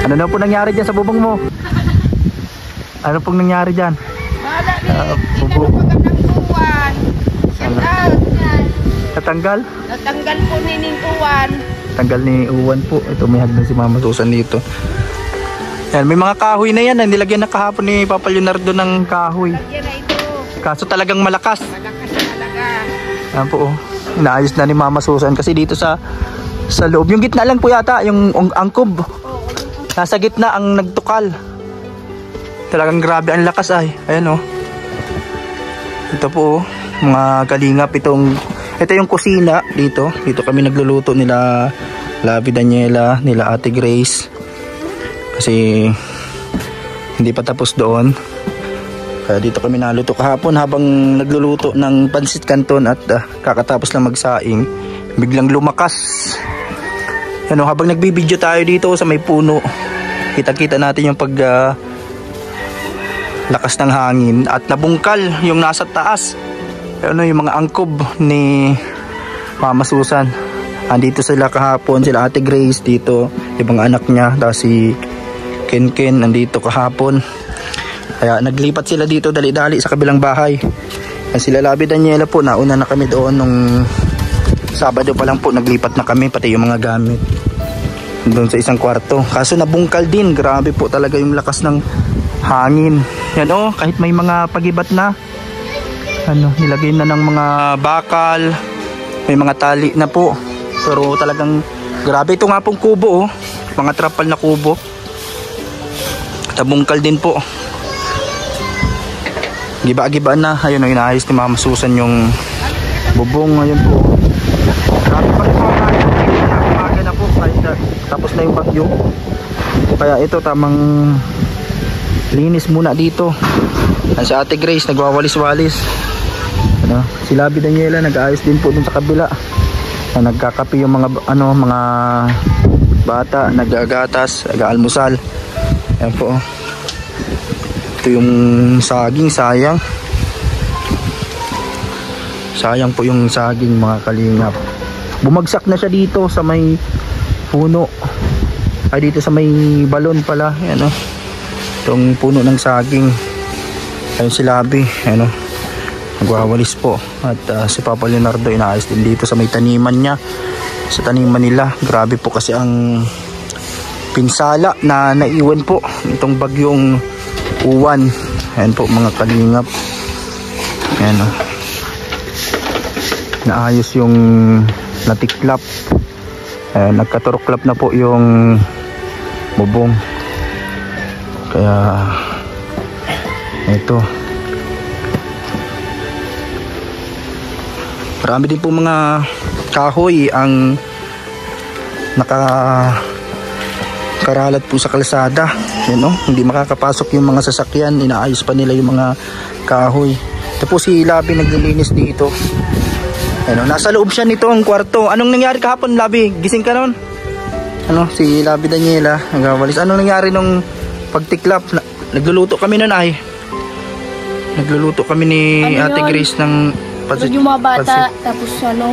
Ano na po nangyari dyan sa bubong mo? Ano pong nangyari dyan? Bubong. Natanggal? Natanggal po ni Uwan. Tanggal ni Uwan po. Ito may hagdan si Mama Susan dito. Yan, may mga kahoy na yan. Nilagyan na kahapon ni Papa Leonardo ng kahoy. Lagyan na ito. Kaso talagang malakas. Malakas na talaga. Yan po. Inaayos na ni Mama Susan kasi dito sa loob. Yung gitna lang po yata, yung angkob. Nasa gitna ang nagtukal. Talagang grabe ang lakas ay. Ayan oh. Ito po mga kalingap. Ito yung kusina dito. Dito kami nagluluto nila Labi Daniela, nila Ate Grace. Kasi hindi pa tapos doon. Kaya dito kami naluto kahapon habang nagluluto ng pansit canton at kakatapos lang magsaing. Biglang lumakas. Ano, habang nagbibideo tayo dito sa may puno, kita-kita natin yung lakas ng hangin at nabungkal yung nasa taas. Ano, yung mga angkob ni Mama Susan. Andito sila kahapon, sila Ate Grace dito, yung mga anak niya, tapos si Ken andito kahapon. Kaya naglipat sila dito dali-dali sa kabilang bahay. At sila Labi Daniela po, nauna na kami doon nung Sabado pa lang po, naglipat na kami pati yung mga gamit doon sa isang kwarto. Kaso nabungkal din, grabe po talaga yung lakas ng hangin. Yan oh, kahit may mga pagibat na, ano, nilagay na ng mga bakal, may mga tali na po. Pero talagang grabe. Ito nga pong kubo oh, mga trapal na kubo, nabungkal din po. Giba-giba na. Ayun oh, inaayos ni Mama Susan yung bubong. Ayun po, grabe pa rin po. Umaga na po kahit tapos na yung bagyo. Kaya ito tamang linis muna dito. Si Ate Grace nagwawalis-walis. Ano, si Labi Daniela nag-aayos din po dun sa kabila. Nagkakape yung mga mga bata, nagagatas, nag-aalmusal. Ayan po. Ito yung saging, sayang. Sayang po yung saging mga kalingap. Bumagsak na siya dito sa may puno. Ay, dito sa may balon pala. Ayan o. Itong puno ng saging. Ayun si Labi. Ayan o. Nagwawalis po. At si Papa Leonardo inaayos din dito sa may taniman niya. Sa taniman nila. Grabe po kasi ang pinsala na naiwan po itong bagyong Uwan. Ayan po mga kalingap. Ayan o. Naayos yung natiklap. Nagkaturuklap na po yung bubong. Kaya ito, marami din po mga kahoy ang nakakaralat po sa kalsada. Yan o, hindi makakapasok yung mga sasakyan. Inaayos pa nila yung mga kahoy. Ito po si Labi naglilinis dito. Ano, nasa loob siya nito ang kwarto. Anong nangyari kahapon, Labi? Gising ka noon? Ano, si Labi Daniela nagwawalis. Anong nangyari nung pagtiklap? Nagluluto kami noon ay. Nagluluto kami ni ano Ate Grace ng pansit. Yung mga bata, tapos ano,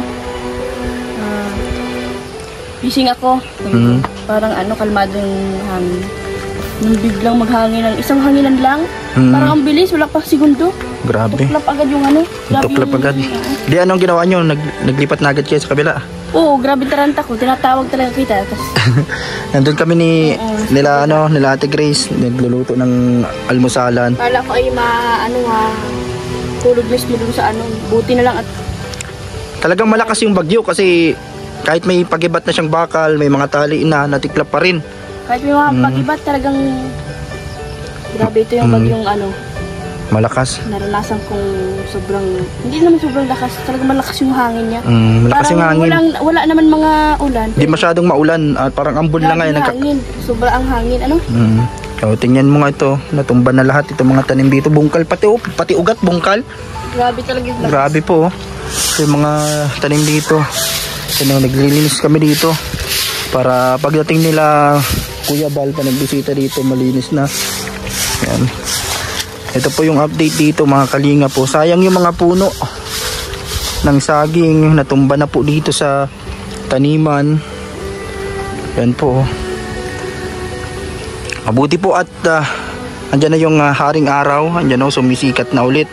gising ako. Parang ano, kalmado yung hangin. Nung biglang maghangin ng isang hanginan lang. Parang ang bilis, wala pa segundo. Grabe. Tuklap agad yung ano. Tuklap agad. Di, anong ginawa nyo? Naglipat na agad kayo sa kabila? Oo, grabe taranta ko. Tinatawag talaga kita. Nandun kami nila Ate Grace. Nagluluto ng almusalan. Kala ko ay tulog mismo dun sa ano. Buti na lang at talagang malakas yung bagyo kasi kahit may pagibat na siyang bakal, may mga tali na, natiklap pa rin. Kahit may mga pagibat, talagang grabe ito yung bagyong ano. Malakas. Naranasan kong sobrang, hindi naman sobrang lakas, talagang malakas yung hangin niya. Malakas yung hangin. Wala naman mga ulan. Hindi masyadong maulan at parang ambon lang ngayon. Hangin, sobrang ang hangin, ano? So, tingnan mo nga ito, natumba na lahat itong mga tanim dito, bungkal pati ugat bungkal. Grabe talaga yung lakas. Grabe po. Yung mga tanim dito. Naglilinis kami dito para pagdating nila Kuya Bal pa nagbisita dito, malinis na. Yan. Ito po yung update dito mga kalinga po. Sayang yung mga puno ng saging natumba na po dito sa taniman. Yan po. Mabuti po at andyan na yung haring araw. Andyan na, sumisikat na ulit.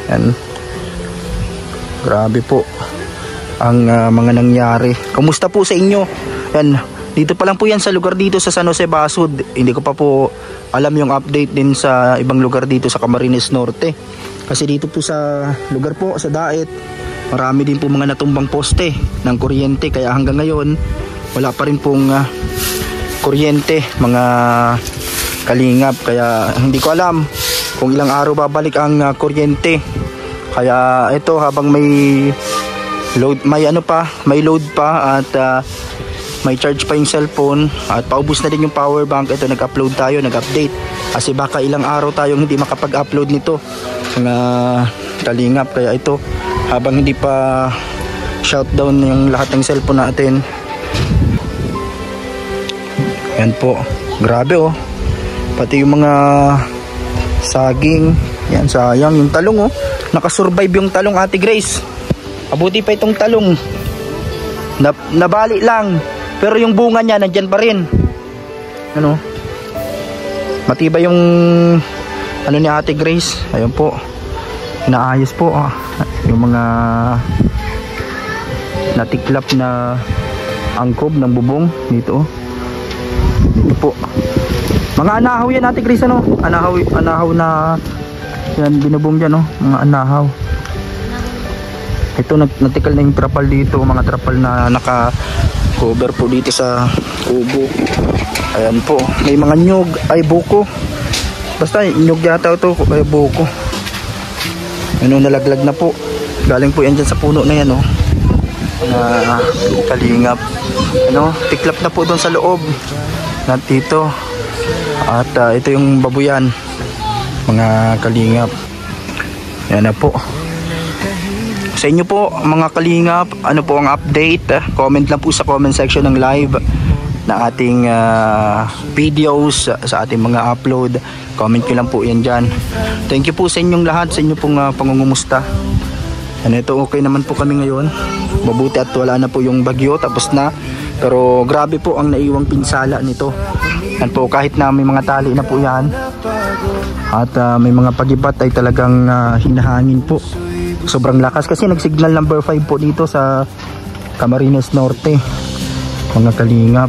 Yan. Grabe po ang mga nangyari. Kumusta po sa inyo? Yan. Dito pa lang po yan sa lugar dito sa San Jose Basud. Hindi ko pa po alam yung update din sa ibang lugar dito sa Camarines Norte. Kasi dito po sa lugar po, sa Daet, marami din po mga natumbang poste ng kuryente. Kaya hanggang ngayon, wala pa rin pong kuryente, mga kalingap. Kaya hindi ko alam kung ilang araw babalik ang kuryente. Kaya ito, habang may load, may load pa at may charge pa yung cellphone at paubos na din yung power bank. Ito, nag-upload tayo, nag-update kasi baka ilang araw tayong hindi makapag-upload nito mga kalingap. Kaya ito, habang hindi pa shutdown yung lahat ng cellphone natin. Yan po, grabe oh, pati yung mga saging. Yan, sayang yung talong oh, nakasurvive yung talong, Ate Grace. Abuti pa itong talong, nabali lang, pero yung bunga niya nandyan pa rin. Ano, matibay yung ano ni Ate Grace. Ayun po, inaayos po yung mga natiklap na angkob ng bubong dito. Dito po, mga anahaw yan, Ate Grace. Ano, anahaw na yan, binubong dyan, mga anahaw. Ito, natikal na yung trapal dito, mga trapal na naka-cover po dito sa kubo. Ayan po, may mga nyug, ay buko. Basta nyug yata ito, ay buko. Ano, nalaglag na po. Galing po yan dyan sa puno na yan, na kalingap. Ano, tiklap na po doon sa loob. At dito. At ito yung babuyan, mga kalingap. Yan na po. Sa inyo po mga kalingap, ano po ang update? Comment lang po sa comment section ng live na ating videos, sa ating mga upload. Comment nyo lang po yan dyan. Thank you po sa inyong lahat, sa inyo pong pangungumusta. Ano, ito, okay naman po kami ngayon. Mabuti at wala na po yung bagyo, tapos na. Pero grabe po ang naiwang pinsala nito. Yan po, kahit na may mga tali na po yan at may mga pagibat ay talagang hinahangin po. Sobrang lakas kasi nagsignal number 5 po dito sa Camarines Norte, mga kalingap.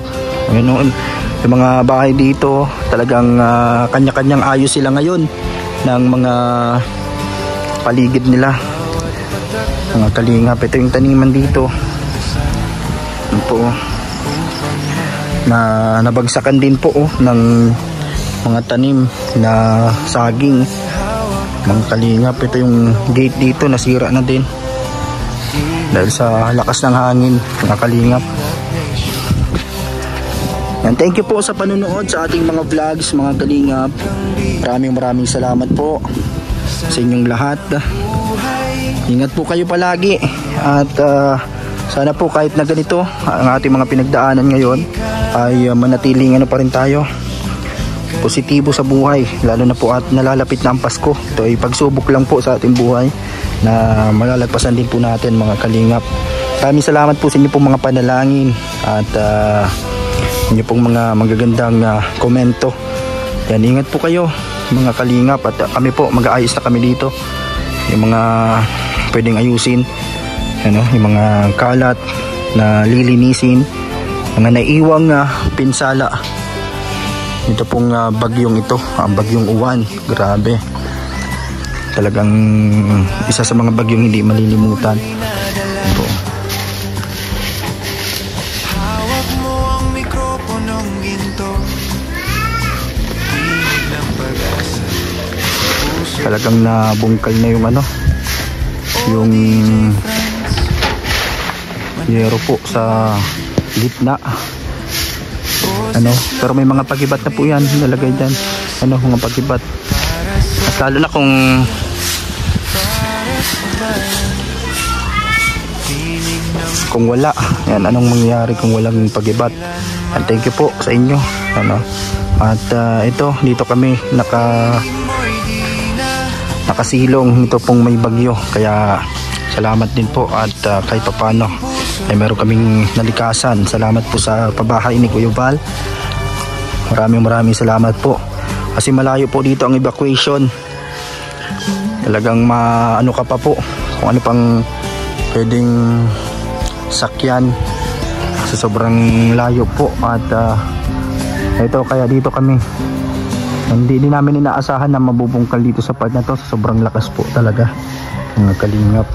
Ayun, yung mga bahay dito talagang kanya-kanyang ayos sila ngayon ng mga paligid nila, mga kalingap. Ito yung taniman dito. Yan po, na nabagsakan din po ng mga tanim na saging, mga kalingap. Ito yung gate dito, nasira na din dahil sa lakas ng hangin, mga kalingap. And thank you po sa panunood sa ating mga vlogs, mga kalingap. Maraming salamat po sa inyong lahat. Ingat po kayo palagi at sana po kahit na ganito ang ating mga pinagdaanan ngayon ay manatiling pa rin tayo positibo sa buhay, lalo na po at nalalapit na ang Pasko. Ito ay pagsubok lang po sa ating buhay na malalagpasan din po natin, mga kalingap. Maraming salamat po sa inyo pong mga panalangin at inyo pong mga magagandang komento. Yan, ingat po kayo mga kalingap at kami po mag-aayos na kami dito. Yung mga pwedeng ayusin, yung mga kalat na lilinisin, mga naiwang pinsala. Ito pong bagyong ito, ang bagyong Uwan. Grabe, talagang isa sa mga bagyong hindi malilimutan. Ito. Talagang nabungkal na yung yung yero po sa gitna. Pero may mga pagibat na po yan nilagay dyan, mga pagibat. At lalo na kung wala yan, anong mangyayari kung walang pagibat. And thank you po sa inyo, at ito, dito kami nakasilong nito pong may bagyo, kaya salamat din po at kahit paano ay meron kaming nalikasan. Salamat po sa pabahay ni Kuya Val. Maraming salamat po. Kasi malayo po dito ang evacuation. Talagang maano ka pa po kung ano pang pwedeng sakyan sa sobrang layo po. At ito, kaya dito kami. Hindi din namin inaasahan na mabubungkal dito sa part na to. Sobrang lakas po talaga mga kalingap.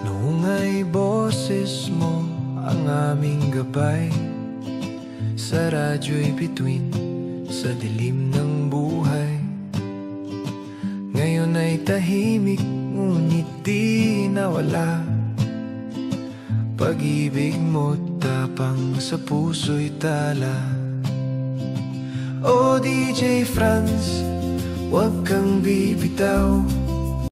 Noong ay boses mo ang aming gabay, sa radyo'y bituin sa dilim ng buhay. Ngayon ay tahimik, ngunit di nawala. Pag-ibig mo tapang sa puso'y tala. O DJ Franz, huwag kang bibitaw.